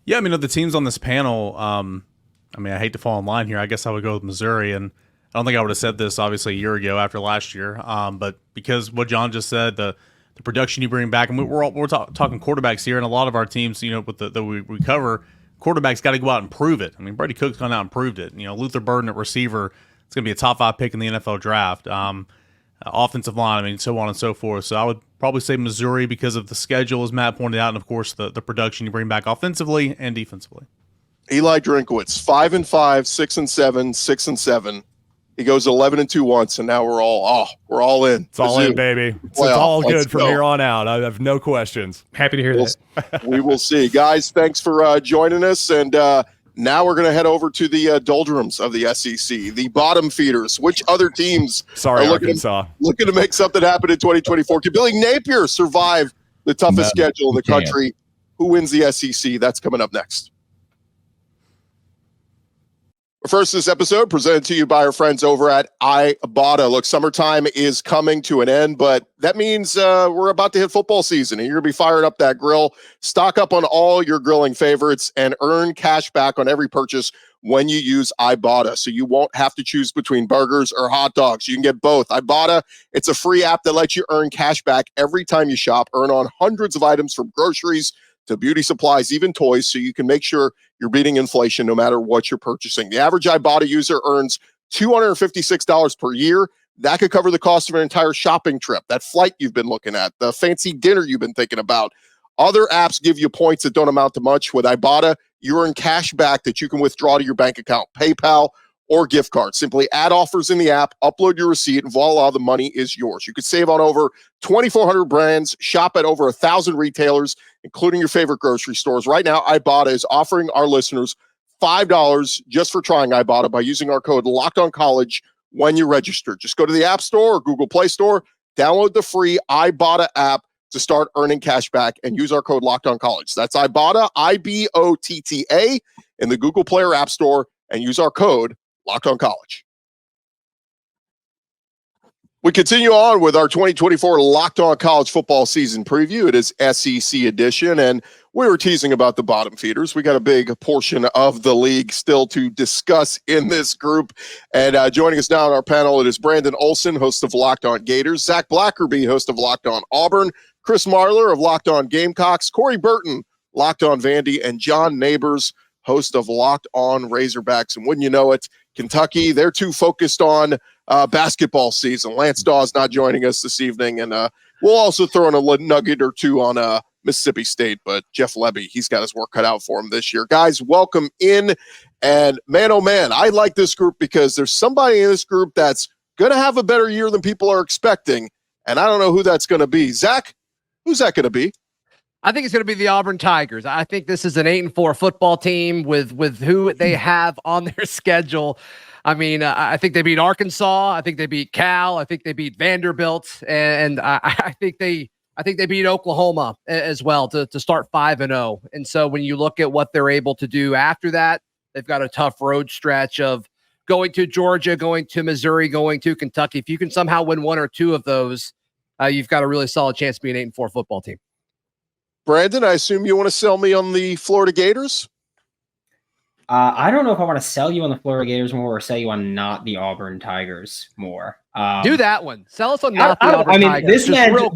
Yeah, I mean, of the teams on this panel, I hate to fall in line here. I guess I would go with Missouri, and I don't think I would have said this, obviously, a year ago after last year. But because what John just said, the production you bring back, and we're talking quarterbacks here, and a lot of our teams, with that we cover, quarterbacks got to go out and prove it. I mean, Brady Cook's gone out and proved it. Luther Burden at receiver, it's going to be a top 5 pick in the NFL draft. Offensive line, so on and so forth. So I would probably say Missouri because of the schedule, as Matt pointed out, and of course the production you bring back offensively and defensively. Eli Drinkowitz, 5-5, 6-7, 6-7. He goes 11-2 once, and now we're all in. It's all in, baby. It's all good from here on out. I have no questions. Happy to hear that. We will see, guys. Thanks for joining us, and now we're going to head over to the doldrums of the SEC, the bottom feeders. Which other teams are looking to make something happen in 2024? Can Billy Napier survive the toughest schedule in the country? Who wins the SEC? That's coming up next. First, this episode presented to you by our friends over at Ibata. Look, summertime is coming to an end, but that means we're about to hit football season, and you're going to be firing up that grill. Stock up on all your grilling favorites and earn cash back on every purchase when you use Ibata, so you won't have to choose between burgers or hot dogs. You can get both. Ibata, it's a free app that lets you earn cash back every time you shop, earn on hundreds of items from groceries to beauty supplies, even toys, so you can make sure you're beating inflation no matter what you're purchasing. The average Ibata user earns $256 per year. That could cover the cost of an entire shopping trip, that flight you've been looking at, the fancy dinner you've been thinking about. Other apps give you points that don't amount to much. With Ibata, you earn cash back that you can withdraw to your bank account, PayPal, or gift card. Simply add offers in the app, upload your receipt, and voila, the money is yours. You could save on over 2,400 brands, shop at over 1,000 retailers, including your favorite grocery stores. Right now, Ibata is offering our listeners $5 just for trying Ibata by using our code LOCKEDONCollege when you register. Just go to the App Store or Google Play Store, download the free Ibata app to start earning cash back, and use our code LOCKEDONCollege. That's Ibata, IBOTTA, in the Google Play or App Store, and use our code LOCKEDONCollege. We continue on with our 2024 Locked On College Football Season Preview. It is SEC edition, and we were teasing about the bottom feeders. We got a big portion of the league still to discuss in this group. And joining us now on our panel, it is Brandon Olson, host of Locked On Gators, Zach Blackerby, host of Locked On Auburn, Chris Marler of Locked On Gamecocks, Corey Burton, Locked On Vandy, and John Neighbors, host of Locked On Razorbacks. And wouldn't you know it, Kentucky, they're too focused on basketball season. Lance Dawes not joining us this evening, and we'll also throw in a nugget or two on Mississippi State, but Jeff Lebby, he's got his work cut out for him this year. Guys, welcome in, and man, oh man, I like this group because there's somebody in this group that's going to have a better year than people are expecting, and I don't know who that's going to be. Zach, who's that going to be? I think it's going to be the Auburn Tigers. I think this is an 8-4 football team with who they have on their schedule. I mean, I think they beat Arkansas. I think they beat Cal. I think they beat Vanderbilt, and I think they beat Oklahoma as well to start 5-0. And so when you look at what they're able to do after that, they've got a tough road stretch of going to Georgia, going to Missouri, going to Kentucky. If you can somehow win one or two of those, you've got a really solid chance to be an 8-4 football team. Brandon, I assume you want to sell me on the Florida Gators? I don't know if I want to sell you on the Florida Gators more or sell you on not the Auburn Tigers more. Do that one. Sell us on not the Auburn Tigers.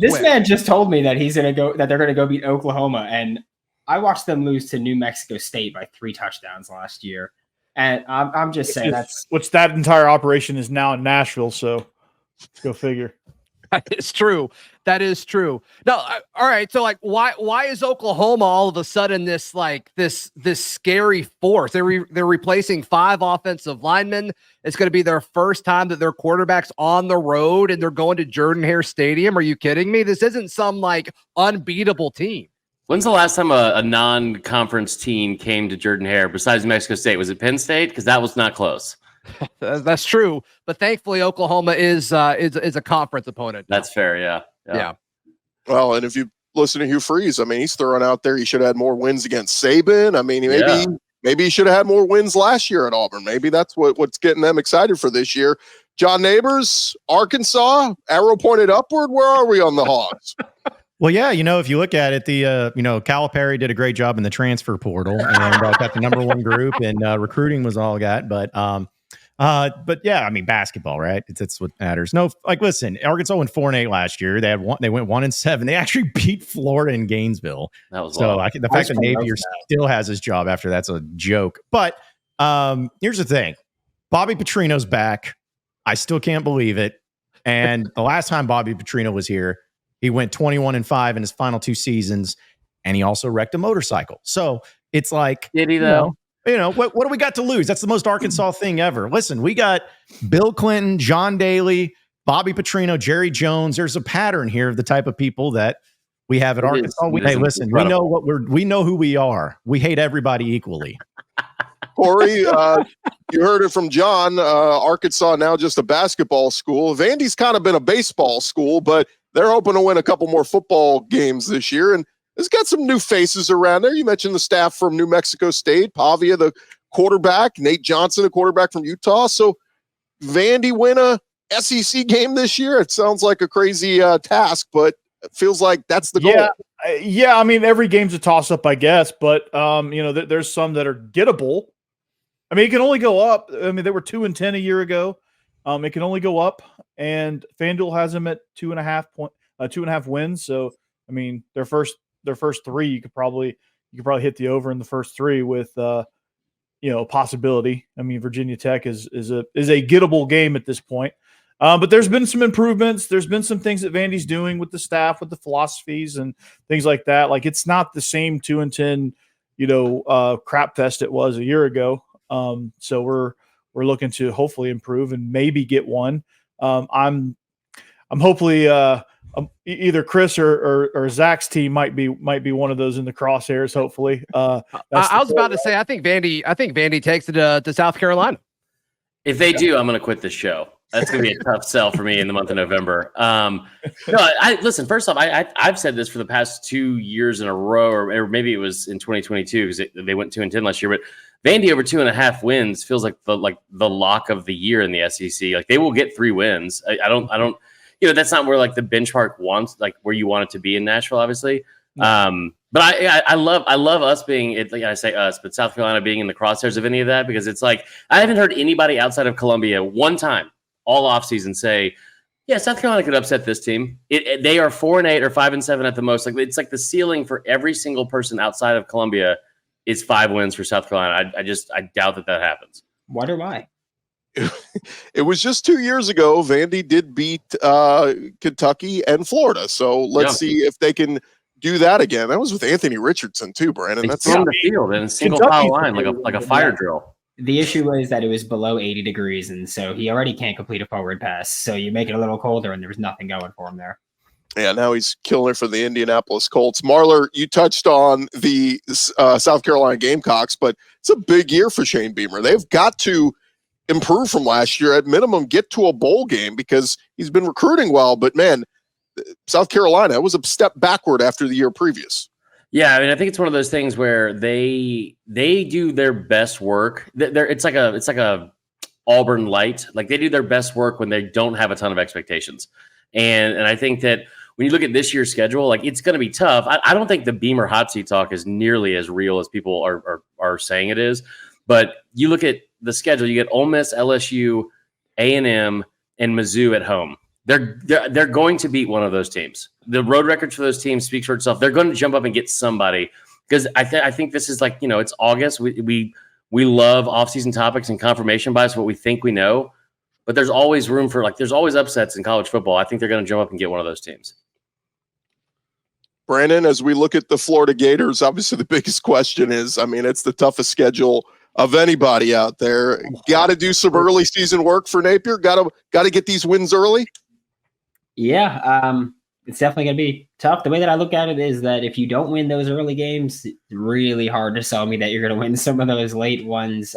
This man just told me that they're gonna go beat Oklahoma, and I watched them lose to New Mexico State by 3 touchdowns last year. And I'm just saying that entire operation is now in Nashville, so go figure. That is true. That is true. No, all right. So, like, why is Oklahoma all of a sudden this scary force? They're replacing 5 offensive linemen. It's going to be their first time that their quarterback's on the road, and they're going to Jordan-Hare Stadium. Are you kidding me? This isn't some like unbeatable team. When's the last time a non-conference team came to Jordan-Hare besides Mexico State? Was it Penn State? Because that was not close. That's true, but thankfully Oklahoma is a conference opponent. That's fair, yeah. Well, and if you listen to Hugh Freeze, I mean, he's throwing out there he should have had more wins against Saban. I mean, maybe he should have had more wins last year at Auburn. Maybe that's what's getting them excited for this year. John Neighbors, Arkansas, arrow pointed upward. Where are we on the Hogs? Well, yeah, if you look at it, Calipari did a great job in the transfer portal and got the number 1 group, and recruiting was all got, but yeah, I mean, basketball, right? It's what matters. No, like, listen, Arkansas went 4-8 last year. They went 1-7. They actually beat Florida in Gainesville. That was so. The fact that Napier still has his job after that's a joke. But here's the thing: Bobby Petrino's back. I still can't believe it. And the last time Bobby Petrino was here, he went 21-5 in his final 2 seasons, and he also wrecked a motorcycle. So it's like, did he though? What do we got to lose? That's the most Arkansas thing ever. Listen, we got Bill Clinton, John Daly, Bobby Petrino, Jerry Jones. There's a pattern here of the type of people that we have at Arkansas. Hey, listen, incredible. We know who we are. We hate everybody equally. Corey, you heard it from John. Arkansas now just a basketball school. Vandy's kind of been a baseball school, but they're hoping to win a couple more football games this year. And it's got some new faces around there. You mentioned the staff from New Mexico State, Pavia, the quarterback, Nate Johnson, a quarterback from Utah. So Vandy win a SEC game this year. It sounds like a crazy task, but it feels like that's the goal. Yeah. I mean, every game's a toss up, I guess, but there's some that are gettable. I mean, it can only go up. I mean, they were 2-10 a year ago. It can only go up, and FanDuel has them at 2.5 wins. So, I mean, their first three, you could probably hit the over in the first three with possibility. I mean, Virginia Tech is a gettable game at this point. But there's been some improvements. There's been some things that Vandy's doing with the staff, with the philosophies and things like that. Like, it's not the same 2-10, crap fest it was a year ago. So we're looking to hopefully improve and maybe get one. I'm hopefully either Chris or Zach's team might be one of those in the crosshairs. Hopefully, I was about to say I think Vandy takes it to South Carolina. If they do, I'm going to quit this show. That's going to be a tough sell for me in the month of November. Listen. First off, I've said this for the past 2 years in a row, or maybe it was in 2022 because they went 2-10 last year. But Vandy over 2.5 wins feels like the lock of the year in the SEC. Like, they will get 3 wins. I don't. That's not where like the benchmark wants, like where you want it to be in Nashville, obviously. But I love us being, I say us, but South Carolina being in the crosshairs of any of that, because it's like I haven't heard anybody outside of Columbia one time all offseason say, yeah, South Carolina could upset this team. They are 4-8 or 5-7 at the most. Like, it's like the ceiling for every single person outside of Columbia is 5 wins for South Carolina. I doubt that happens. Wonder why. It was just 2 years ago. Vandy did beat Kentucky and Florida. So let's see if they can do that again. That was with Anthony Richardson too, Brandon. That's on the field in a single foul line, like a fire drill. The issue was that it was below 80 degrees, and so he already can't complete a forward pass. So you make it a little colder, and there was nothing going for him there. Yeah, now he's killing it for the Indianapolis Colts. Marler, you touched on the South Carolina Gamecocks, but it's a big year for Shane Beamer. They've got to improve from last year, at minimum get to a bowl game, because he's been recruiting well, but man, South Carolina was a step backward after the year previous. Yeah, I mean, I think it's one of those things where they do their best work. It's like a Auburn light. Like, they do their best work when they don't have a ton of expectations. And I think that when you look at this year's schedule, like, it's going to be tough. I don't think the Beamer hot seat talk is nearly as real as people are saying it is. But you look at the schedule, you get Ole Miss, LSU, A&M, and Mizzou at home. They're going to beat one of those teams. The road record for those teams speaks for itself. They're going to jump up and get somebody, because I think this is like, it's August. We love offseason topics and confirmation bias, what we think we know. But there's always room for, there's always upsets in college football. I think they're going to jump up and get one of those teams. Brandon, as we look at the Florida Gators, obviously the biggest question is, I mean, it's the toughest schedule of anybody out there. Got to do some early season work for Napier. Got to get these wins early. Yeah, it's definitely going to be tough. The way that I look at it is that if you don't win those early games, it's really hard to sell me that you're going to win some of those late ones.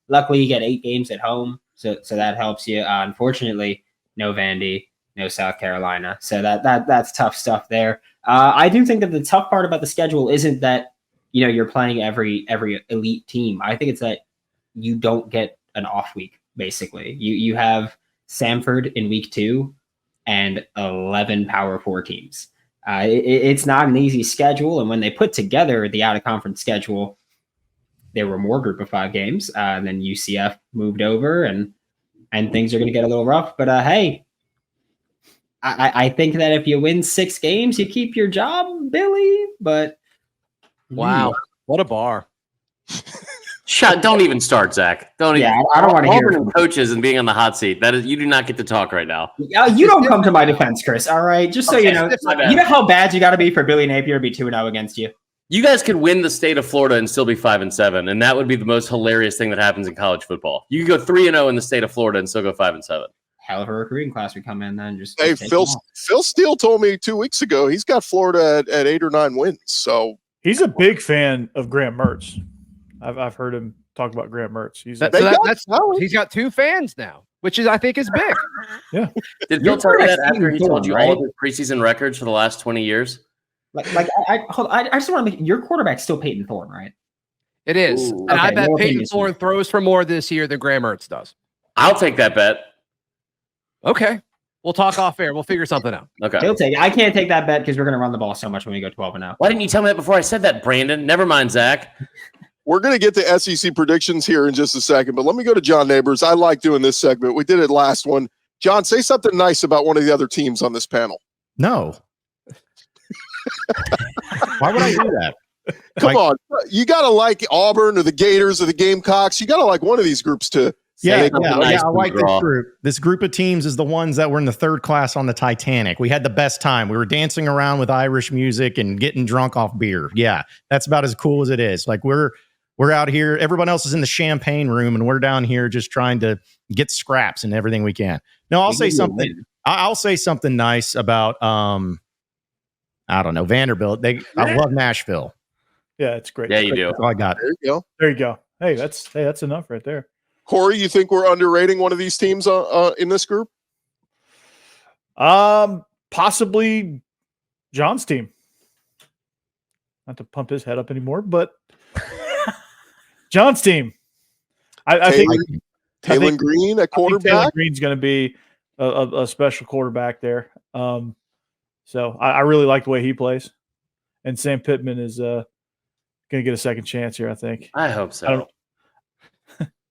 Luckily, you get 8 games at home, so that helps you. Unfortunately, no Vandy, no South Carolina, so that's tough stuff there. I do think that the tough part about the schedule isn't that you're playing every elite team. I think it's that you don't get an off week. Basically, you have Samford in week 2. And 11 Power 4 teams. It's not an easy schedule. And when they put together the out-of-conference schedule, there were more Group of 5 games. Then UCF moved over, and things are going to get a little rough. But hey, I think that if you win 6 games, you keep your job, Billy. But wow, what a bar! Don't even start, Zach. I don't want to hear from coaches and being on the hot seat. That is, you do not get to talk right now. You don't come to my defense, Chris. All right, just so you know how bad you got to be for Billy Napier to be 2-0 against you. You guys could win the state of Florida and still be 5-7, and that would be the most hilarious thing that happens in college football. You could go 3-0 in the state of Florida and still go 5-7. Hell of a recruiting class would come in then. Hey, Phil Steele told me 2 weeks ago he's got Florida at 8 or 9 wins. So he's a big fan of Graham Mertz. I've heard him talk about Graham Mertz. He's got 2 fans now, which I think is big. Yeah. Did Bill tell you that after he told you all of his preseason records for the last 20 years? I just want to make your quarterback's still Peyton Thorne, right? It is. Ooh. And I Okay, bet more Peyton opinions. Thorne throws for more this year than Graham Mertz does. I'll take that bet. Okay. We'll talk off air. We'll figure something out. Okay. He'll take it. I can't take that bet because we're going to run the ball so much when we go 12-0. Why didn't you tell me that before I said that, Brandon? Never mind, Zach. We're going to get to SEC predictions here in just a second, but let me go to John Neighbors. I like doing this segment. We did it last one. John, say something nice about one of the other teams on this panel. No. Why would I do that? Come on. You got to like Auburn or the Gators or the Gamecocks. You got to like one of these groups to Yeah, something yeah, nice I like from this draw. group. This group of teams is the ones that were in the third class on the Titanic. We had the best time. We were dancing around with Irish music and getting drunk off beer. Yeah, that's about as cool as it is. Like we're out here. Everyone else is in the champagne room, and we're down here just trying to get scraps and everything we can. No, I'll say something. I'll say something nice about I don't know, Vanderbilt. I love Nashville. Yeah, it's great. Yeah, you do. That's all I got. There you go. There you go. Hey, that's enough right there. Corey, you think we're underrating one of these teams in this group? Possibly John's team. Not to pump his head up anymore, but John's team. I think Taylon Green at quarterback. Taylon Green's going to be a special quarterback there. So I really like the way he plays, and Sam Pittman is going to get a second chance here. I think. I hope so.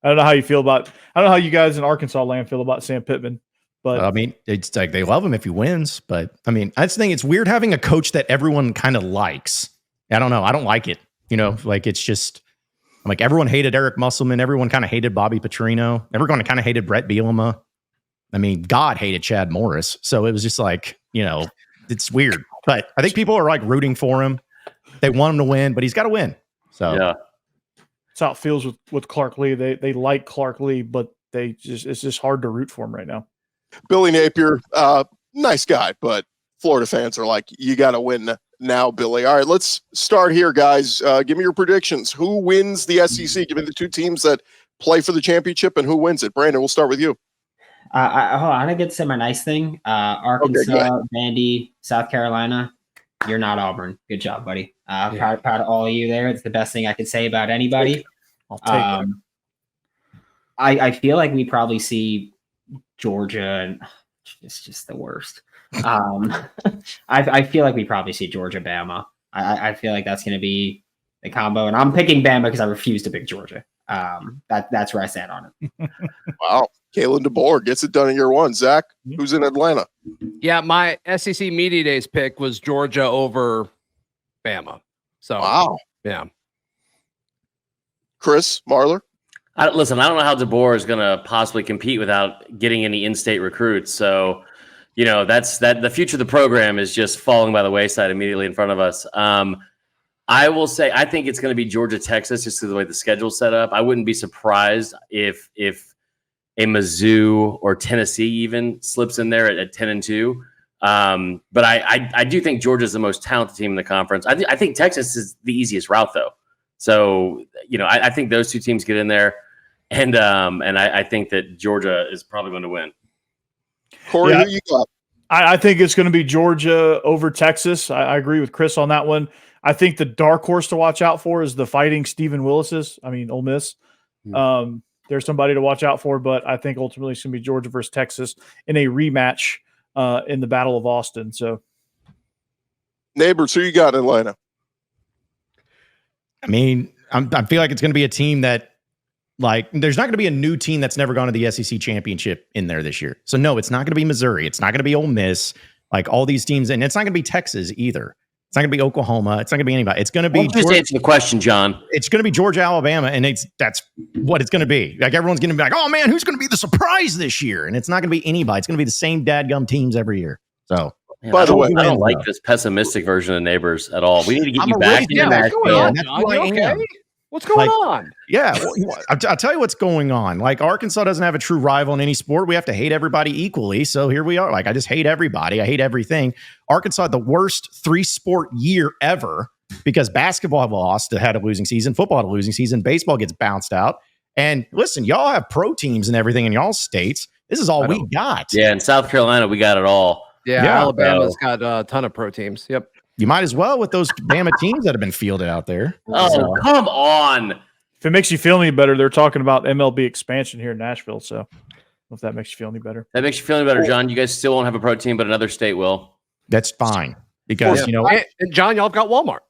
I don't know how you feel about. I don't know how you guys in Arkansas land feel about Sam Pittman, but I mean, it's like they love him if he wins. But I mean, I just think it's weird having a coach that everyone kind of likes. I don't know. I don't like it. You know, like it's just like everyone hated Eric Musselman. Everyone kind of hated Bobby Petrino. Everyone kind of hated Brett Bielema. I mean, God hated Chad Morris. So it was just like, you know, it's weird. But I think people are like rooting for him. They want him to win, but he's got to win. So yeah. That's how it feels with Clark Lee. They like Clark Lee, but it's just hard to root for him right now. Billy Napier, nice guy, but Florida fans are like, you got to win now, Billy. All right, let's start here, guys. Give me your predictions. Who wins the SEC? Give me the two teams that play for the championship and who wins it. Brandon, we'll start with you. I get to say my nice thing. Arkansas, Vandy, South Carolina. You're not Auburn. Good job, buddy. Proud of all of you there. It's the best thing I could say about anybody. I'll take it. I feel like we probably see Georgia, and it's just the worst. I feel like we probably see Georgia, Bama. I feel like that's going to be the combo, and I'm picking Bama because I refuse to pick Georgia. That's where I stand on it. Wow. Kalen DeBoer gets it done in year one. Zach, who's in Atlanta? Yeah, my SEC Media Days pick was Georgia over Bama. So, wow. Yeah. Chris Marler? Listen, I don't know how DeBoer is going to possibly compete without getting any in-state recruits. So, you know, the future of the program is just falling by the wayside immediately in front of us. I will say, I think it's going to be Georgia, Texas, just the way the schedule's set up. I wouldn't be surprised if a Mizzou or Tennessee even slips in there at 10-2. But I do think Georgia's the most talented team in the conference. I think Texas is the easiest route, though. So, you know, I think those two teams get in there, and I think that Georgia is probably going to win. Corey, who you got? I think it's going to be Georgia over Texas. I agree with Chris on that one. I think the dark horse to watch out for is the Fighting Stephen Willis's. I mean, Ole Miss. There's somebody to watch out for, but I think ultimately it's going to be Georgia versus Texas in a rematch in the Battle of Austin. So, Neighbors, who you got in Atlanta? I mean, I feel like it's going to be a team that, like, there's not going to be a new team that's never gone to the SEC championship in there this year. So, no, it's not going to be Missouri. It's not going to be Ole Miss. Like, all these teams. And it's not going to be Texas either. It's not going to be Oklahoma. It's not going to be anybody. It's going to be Just answer the question, John. It's going to be Georgia, Alabama, and that's what it's going to be. Like, everyone's going to be like, oh, man, who's going to be the surprise this year? And it's not going to be anybody. It's going to be the same dadgum teams every year. So, man, by the way, I don't like this pessimistic version of Neighbors at all. We need to get you back in Nashville. What's going on? Yeah, I'll tell you what's going on. Like, Arkansas doesn't have a true rival in any sport. We have to hate everybody equally. So here we are. Like, I just hate everybody. I hate everything. Arkansas had the worst 3-sport year ever because basketball had a losing season, football had a losing season, baseball gets bounced out. And listen, y'all have pro teams and everything in y'all states. This is all we got. Yeah, in South Carolina, we got it all. Yeah, Alabama's got a ton of pro teams. Yep. You might as well with those Bama teams that have been fielded out there. Oh, come on. If it makes you feel any better, they're talking about MLB expansion here in Nashville. So if that makes you feel any better. That makes you feel any better, John. You guys still won't have a pro team, but another state will. That's fine because and John, y'all have got Walmart.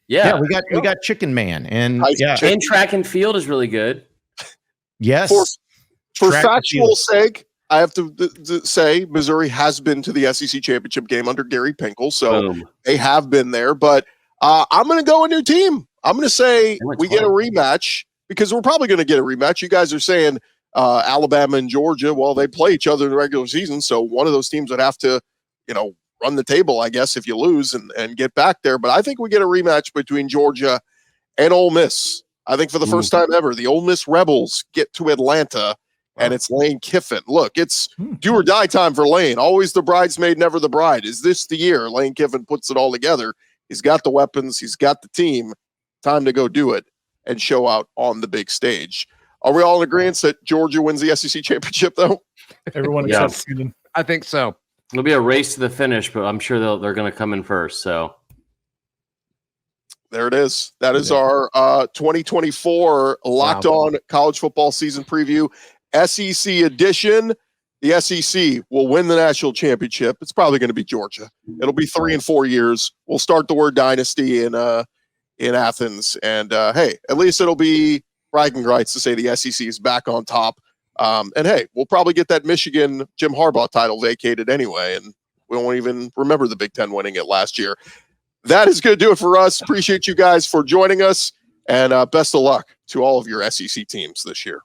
Yeah, we got Chicken Man and and track and field is really good. Yes. For factual sake, I have to say Missouri has been to the SEC championship game under Gary Pinkel, so they have been there. But I'm going to go a new team. I'm going to say we get a rematch because we're probably going to get a rematch. You guys are saying Alabama and Georgia. Well, they play each other in the regular season, so one of those teams would have to, run the table, I guess, if you lose and get back there. But I think we get a rematch between Georgia and Ole Miss. I think for the first time ever, the Ole Miss Rebels get to Atlanta, and it's Lane Kiffin. Look, it's do or die time for Lane. Always the bridesmaid, never the bride. Is this the year Lane Kiffin puts it all together? He's got the weapons. He's got the team. Time to go do it and show out on the big stage. Are we all in agreement that Georgia wins the SEC championship, though? Everyone except Sweden. I think so. It'll be a race to the finish, but I'm sure they're going to come in first. So there it is. That is our 2024 Locked On College Football Season Preview, SEC edition. The SEC will win the national championship. It's probably going to be Georgia. It'll be 3 and 4 years. We'll start the word dynasty in Athens, and hey, at least it'll be bragging rights to say the SEC is back on top. And hey, we'll probably get that Michigan Jim Harbaugh title vacated anyway, and we won't even remember the Big Ten winning it last year. That is going to do it for us. Appreciate you guys for joining us, and best of luck to all of your SEC teams this year.